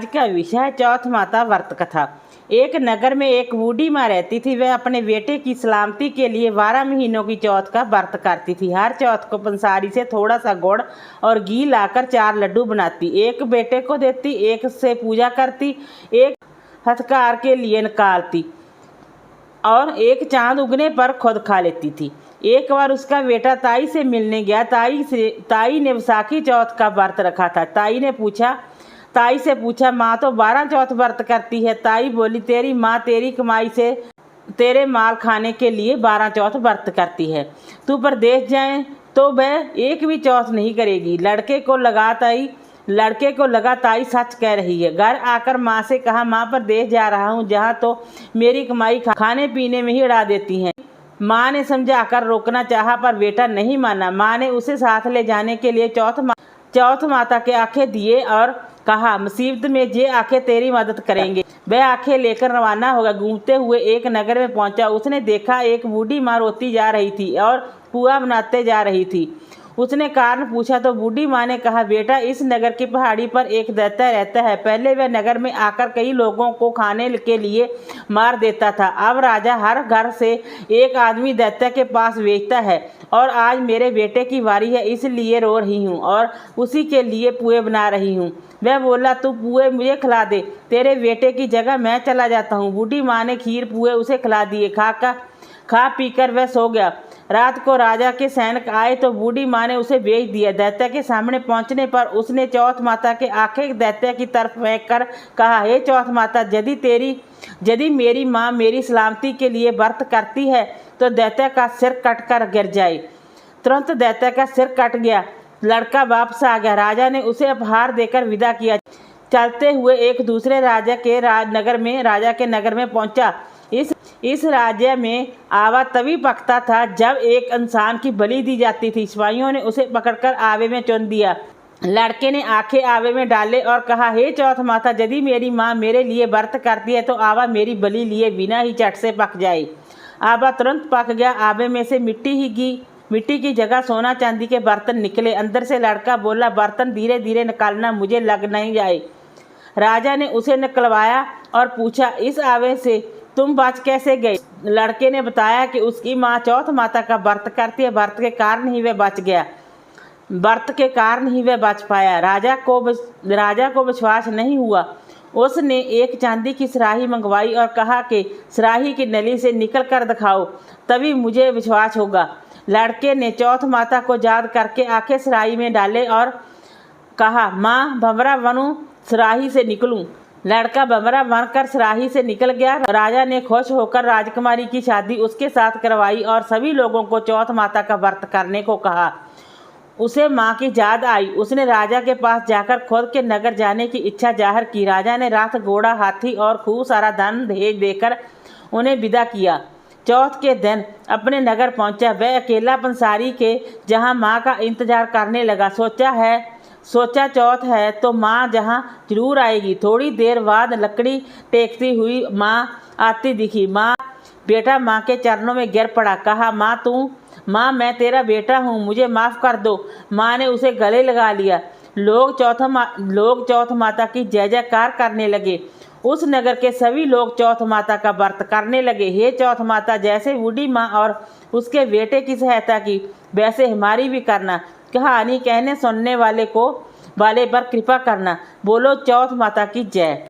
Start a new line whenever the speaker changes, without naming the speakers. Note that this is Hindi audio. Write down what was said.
का विषय है चौथ माता व्रत कथा। एक नगर में एक बूढ़ी माँ रहती थी। वह अपने बेटे की सलामती के लिए 12 महीनों की चौथ का व्रत करती थी। हर चौथ को पंसारी से थोड़ा सा गुड़ और घी लाकर 4 लड्डू बनाती, एक बेटे को देती, एक से पूजा करती, एक हथकार के लिए निकालती और एक चांद उगने पर खुद खा लेती थी। एक बार उसका बेटा ताई से मिलने गया। ताई ने वैसाखी चौथ का व्रत रखा था। ताई से पूछा, माँ तो 12 चौथ व्रत करती है। ताई बोली, तेरी माँ तेरी कमाई से तेरे माल खाने के लिए 12 चौथ व्रत करती है। तू परदेश जाए तो वह एक भी चौथ नहीं करेगी। लड़के को लगा ताई सच कह रही है। घर आकर माँ से कहा, माँ परदेश जा रहा हूँ, जहाँ तो मेरी कमाई खाने पीने में ही उड़ा देती हैं। माँ ने समझाकर रोकना चाहा पर बेटा नहीं माना। माँ ने उसे साथ ले जाने के लिए चौथ माता के आंखें दिए और कहा, मुसीबत में जे आंखें तेरी मदद करेंगे। वह आंखें लेकर रवाना होगा। घूमते हुए एक नगर में पहुंचा। उसने देखा एक बूढ़ी माँ रोती जा रही थी और पुआ बनाते जा रही थी। उसने कारण पूछा तो बूढ़ी माँ ने कहा, बेटा इस नगर की पहाड़ी पर एक दैत्य रहता है। पहले वह नगर में आकर कई लोगों को खाने के लिए मार देता था। अब राजा हर घर से एक आदमी दैत्य के पास भेजता है और आज मेरे बेटे की बारी है, इसलिए रो रही हूँ और उसी के लिए पुए बना रही हूँ। वह बोला, तू पुए मुझे खिला दे, तेरे बेटे की जगह मैं चला जाता हूँ। बूढ़ी माँ ने खीर पुए उसे खिला दिए। खा पीकर वह सो गया। रात को राजा के सैनिक आए तो बूढ़ी माँ ने उसे भेज दिया। दैत्य के सामने पहुंचने पर उसने चौथ माता के आंखें दैत्य की तरफ फेंक कर कहा, हे चौथ माता, यदि मेरी माँ मेरी सलामती के लिए व्रत करती है तो दैत्य का सिर कट कर गिर जाए। तुरंत दैत्य का सिर कट गया। लड़का वापस आ गया। राजा ने उसे उपहार देकर विदा किया। चलते हुए एक दूसरे राजा के नगर में पहुंचा। इस राज्य में आवा तभी पकता था जब एक इंसान की बलि दी जाती थी। सिपाहियों ने उसे पकड़कर आवे में चुन दिया। लड़के ने आंखें आवे में डाले और कहा, हे चौथ माता, यदि मेरी माँ मेरे लिए व्रत करती है तो आवा मेरी बलि लिए बिना ही चट से पक जाए। आवा तुरंत पक गया। आवे में से मिट्टी की जगह सोना चांदी के बर्तन निकले। अंदर से लड़का बोला, बर्तन धीरे धीरे निकालना, मुझे लग नहीं जाए। राजा ने उसे निकलवाया और पूछा, इस आवे से तुम बच कैसे गए? लड़के ने बताया कि उसकी माँ चौथ माता का व्रत करती है, व्रत के कारण ही वह बच पाया। राजा को विश्वास नहीं हुआ। उसने एक चांदी की सुराही मंगवाई और कहा कि सुराही की नली से निकल कर दिखाओ, तभी मुझे विश्वास होगा। लड़के ने चौथ माता को याद करके आंखें सुराही में डाले और कहा, माँ भंवरा बनूं, सुराही से निकलूं। लड़का भंवरा बनकर सुराही से निकल गया। राजा ने खुश होकर राजकुमारी की शादी उसके साथ करवाई और सभी लोगों को चौथ माता का व्रत करने को कहा। उसे माँ की याद आई। उसने राजा के पास जाकर खुद के नगर जाने की इच्छा जाहिर की। राजा ने रथ, घोड़ा, हाथी और खूब सारा धन भेज देकर उन्हें विदा किया। चौथ के दिन अपने नगर पहुंचा। वह अकेला पंसारी के जहां माँ का इंतजार करने लगा। सोचा चौथ है तो माँ जहाँ जरूर आएगी। थोड़ी देर बाद लकड़ी टेकती हुई माँ आती दिखी। बेटा माँ के चरणों में गिर पड़ा। कहा, माँ मैं तेरा बेटा हूँ, मुझे माफ़ कर दो। माँ ने उसे गले लगा लिया। लोग चौथ माता की जय जयकार करने लगे। उस नगर के सभी लोग चौथ माता का व्रत करने लगे। हे चौथ माता, जैसे बूढ़ी माँ और उसके बेटे की सहायता की, वैसे हमारी भी करना। कहानी कहने सुनने वाले पर कृपा करना। बोलो चौथ माता की जय।